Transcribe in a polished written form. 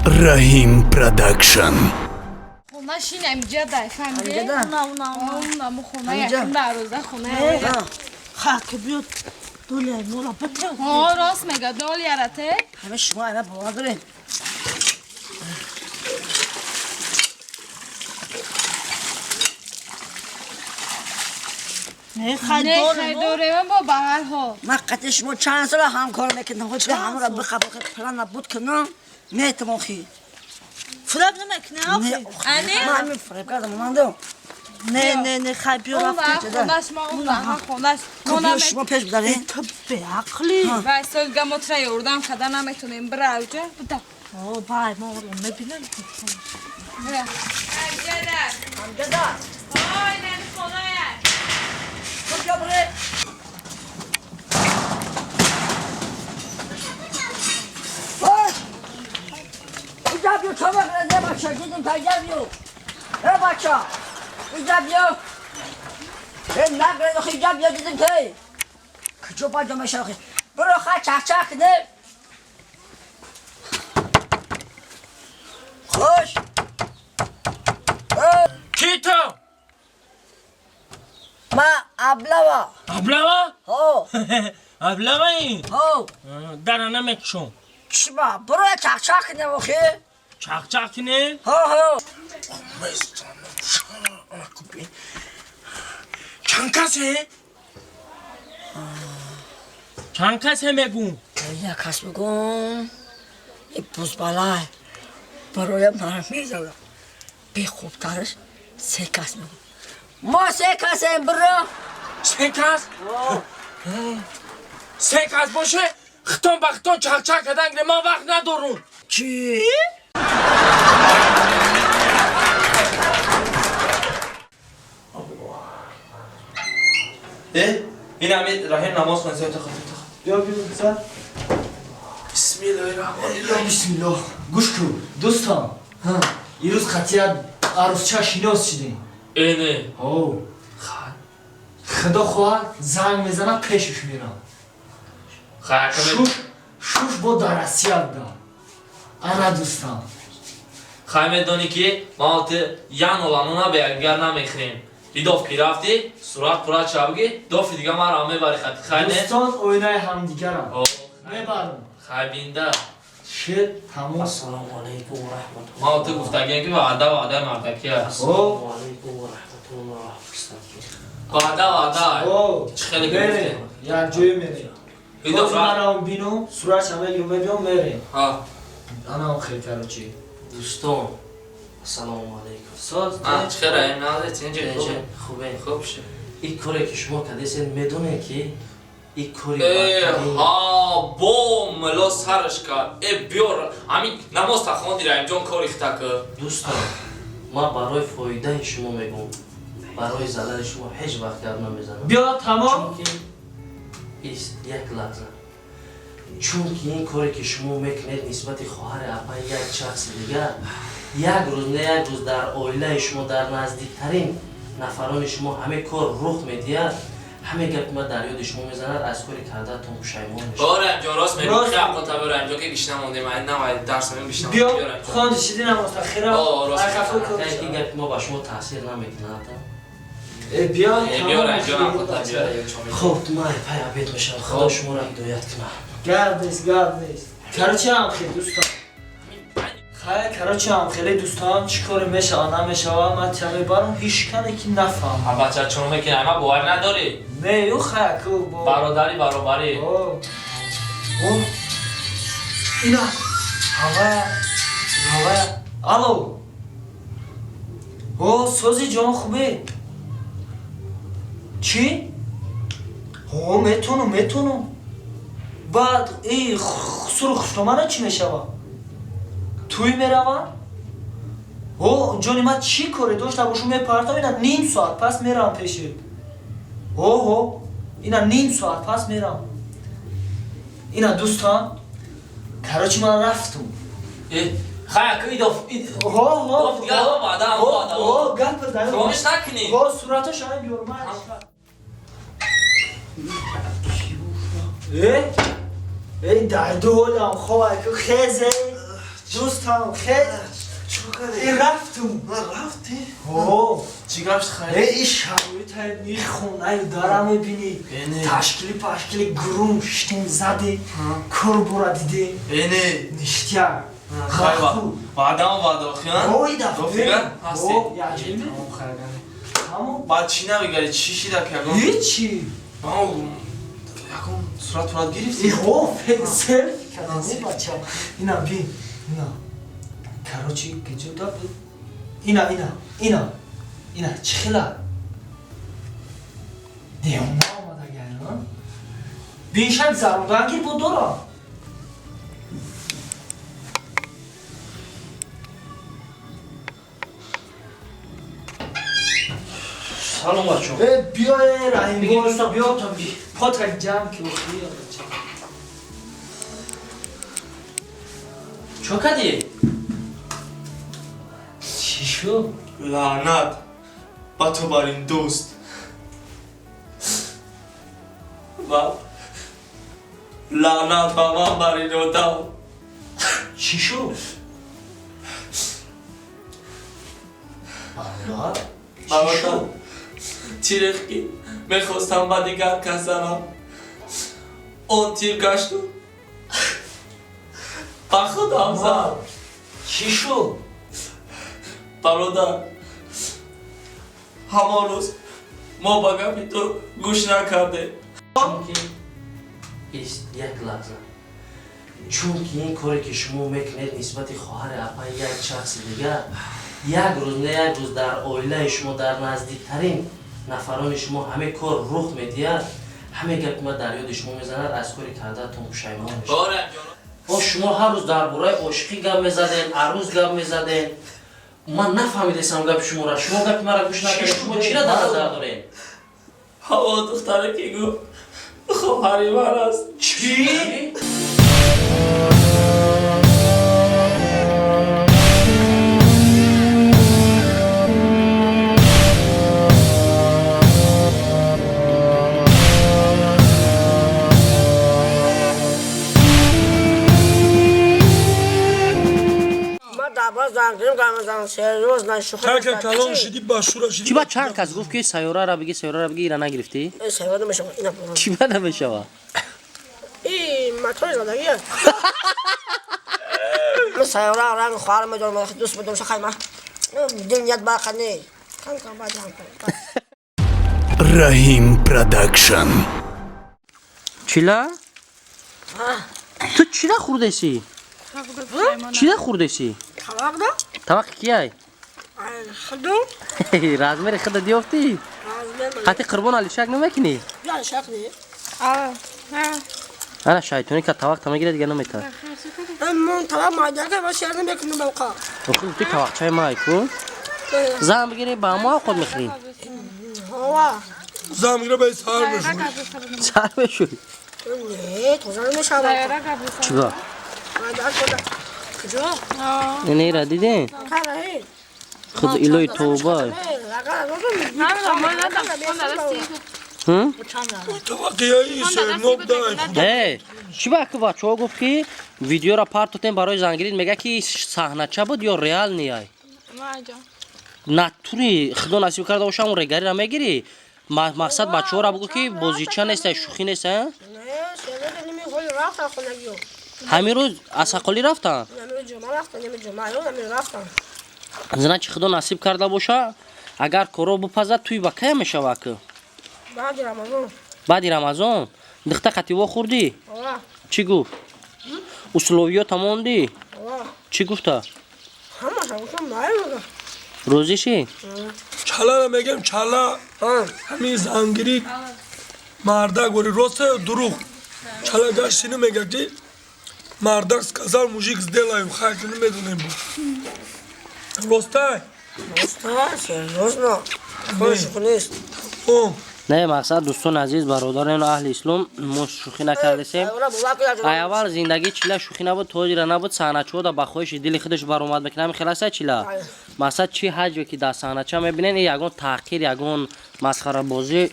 Rahim Production. خونه‌شین اینجا ده فهمیدی؟ اونم خونه اینجا. یکم در روزه خونه خاک بیاد دولی مولا بده راست میگه دول یارته همه شما همه باور دارین نه خیلی نه دوره خیلی دوره من با به هر حال من قطع شما چند سال همکار میکنم خود همه را بخواه پلان نبود کنم نه تماخی فریب نمیکنه آخی من همین فریب کردم من دو نه خیلی بیا اون رفت خونه‌ش ما اون خونه‌ش کبیر شما پیش بدارین تو به عقلی وای سلگا متر یوردم کدا نمیتونیم بره اوجه بودا آه بای ما رو نبینم بره همجا دار آی نه خونه خود بیا بره اینجا بیو تو بگرده بچه دیدیم تا اینجا بیو بچه اینجا بیو نگرده خیلی اینجا بیو دیدیم که کجا با جامعه شاخی برو خواه چخ ده خوش کی تو؟ ما ابلوا ابلوا؟ هو ابلوا این؟ هو درانه مکشون چما برو چخ ده بخی چاق کنه؟ هو چند کسه؟ چند کسه میگون؟ یک کس بگم این بزبالای برای من میزدم بی خوبترش 3 کس میگم ما 3 کسیم برو 3 کس؟ 3 کس باشه؟ ختم بختم چاق کدنگ ما وقت ندارون چی؟ این همه راه نماز خونده تا خاطر بیا بیرون سر بسم الله الرحمن الرحیم بسم الله گوش کن دوستان این روز خطیت عروسچه شیناس شدیم اینه او خدا خواهد زنگ میزنم پیشش میرم شوش با درسیت دار انا دوستان خواهی میدانی که ما یان اولانونا به اگر نمیخریم دیداف که رفتی صورت پرات شبگی دوفی دیگه ما را میبری خطی خواهی نه دوستان اوینای همدیگرم میبرم خواهی بینده شد تمام السلام علیکم و رحمت ما تو گفتگیم که وعده مردکی هست السلام علیکم و رحمت الله وعده او چه خیلی بریم گفته یک جوی میریم ایداف خود رفت من هم بینو صورت همه یوم بیام میریم ها انا هم خیلی کروچی دوستان السلام علیکم ساز چه خیلی این نازه اینجا خوبه خوب شد این کاری که شما کردین میدونه که این کاری ها بو ملا سرش کرد بیار همین نماز تخوان دیره اینجا کار اخته کرد دوستان ما برای فایده شما میگم برای ضرر شما هیچ وقت گرد نمیزنم بیا تمام چون که ایست یک لحظه چون که این کاری که شما میکنید نسبت خواهر اپا یک شخص دیگر یک روز نه یک روز در عائله شما در نزدیکترین نفران شما همه کار رخ میدید همه گپ ما در یاد شما میزند از کاری کردتون پشیمون میشید آره اینجا راست میگی خیلی تا بره اینجا که بیشتر مونده من نماید درس من بیشتر بیا خواهد شدی نماز تخیرم راست این گپ ما با شما تاثیر نمیکنه بیا بیار اینجا هم خود بیار خب تو من پای عبید میشم خدا شما را هدایت کنه گرد نیست کراچی هم خیلی دوستان کراچی هم خیلی دوستان چی کاری میشه نمیشه من تمه برام هیچ کنه که نفهم بچه چون میکنه اما باور نداری نه یو خیلی برادری برابری اینا هوا الو سوزی جان خوبه چی؟ میتونم بعد ای سرخ چی میشوه؟ توی میروم؟ جانی من چی کاره داشت باشو میپرتم اینا نیم ساعت پس میرم پیشت اینا نیم ساعت پس میرم اینا دوستان کراچی من رفتم خیلی ایداف دیگه گل بزنیم خامش نکنی صورتش هم بیارم ای دردولم خواه که خیزه دوستم خیلی این رفتم رفتی؟ اوه چی گفت خیلی؟ این شرایط این خونه دارم میبینی تشکیلی گروم شتیم زده کار برا دیده اینه نشتیا خیلی بعد هم بعد آخیان؟ اوه ایده دو فیگر؟ هستی؟ اوه یعجیبه همون بعد چی نمیگری چی شیده که اگه هیچی یکم صورت گرفتی؟ ای خواه سلفی کردم بچه اینا بین اینا کاروچی که جدا بود اینا چخلا دیونا آمده گرم بیشک زروندنگی بود دارم سلام بچه بیا رحیم بگی بار دوستان بیا تا بی پاترک جمع که بخوری بچه چو کدی؟ چی شو؟ لعنت با تو بر این دوست و لعنت با من بر این اتاق چی شو؟ بالا بابا تیرخی میخواستم با دیگر کس زنم اون تیر گشت و با خودم زد چی شو؟ برادر همان روز ما با گفتی تو گوش نکرده چون که ایست یک لحظه چون که این کاری که شما میکنید نسبت خواهر اپا یک شخص دیگر یک روز نه یک روز در عائله شما در نزدیکترین نفران شما همه کار رخ میدید همه گپ ما در یاد شما میزند از کاری کردهتون پشیمان میشید با شما هر روز درباره عاشقی گپ میزدین عروس گپ میزدین من نفهمیدم گپ شما را شما گپ مرا گوش نکردید شما چی را در نظر دارین هوا دختره که گفت خواهری من است چی؟ کلان شدی باشورا شدی چی با چند کس گفت که سیاره را بگی ایرا نگرفتی؟ سیاره میشه اینا چی بده بشوا؟ این مطور زدگیه من سیاره رنگ خواهر میدونم دوست بدونم خیلی من دنیات باقی نی کن باید Rahim Production. چیلا؟ تو چی را خورده سی؟ چی را خورده سی؟ طبق دا؟ طبق کیای؟ خدو؟ رازمیر خدا دیافتی؟ حتی قربان علی شک نمیکنی؟ یا شک نی انا شایطونی که طبق تمگیره دیگه نمیتر من طبق مایده که باشه یادم بکنم بلقا خود تو طبق چای مای کن زن بگیری با ما خود میخوریم هوا زمگیره به سر بشوی سر بشوی نه تو زن میشه بلقا چیگاه؟ مایده کده کجا؟ اینه ای را دیدین؟ کاره خود ایلوی توبای طبقیه ایسه نوب دای خدا چی با که بچه ها گفت که ویدیو را پارت دادیم برای زنگیرید میگه که صحنه چه بود یا ریال نیای نتوری خدا نصیب کرده باشه اون ریگری را میگیری مقصد بچه ها را بگو که بازیچه نیسته شوخی نیسته نه شده نمی خود رفتن خونگیو همین روز اسقالی رفتن نمی جمعه رفتن نمی جمعه نمی رفتن زنه چی خدا نصیب کرده باشه اگر کارو بپزد توی بکه میشه وکه بعد رمضان بعد رمضان دخته قطیوا خوردی چی گفت اسلوبیا تماندی چی گفته همه شما نایمونه روزیشی چلا را میگم چلا همین زنگیری مرده گوری راست دروغ چلا گشتی نمیگه که مرده сказал мужик сделаем خیلی نمیدونیم راسته سریوزنو خوش نیست نه مقصد دوستان عزیز برادران اهل اسلام ما شوخی نکرده سیم اول زندگی چیلا شوخی نبود توجی را نبود صحنه چود و بخواهش دل خودش بر اومد بکنم خلاصه چیلا مقصد چی حج که در صحنه چه میبینین یگون تحقیر یگون مسخره بازی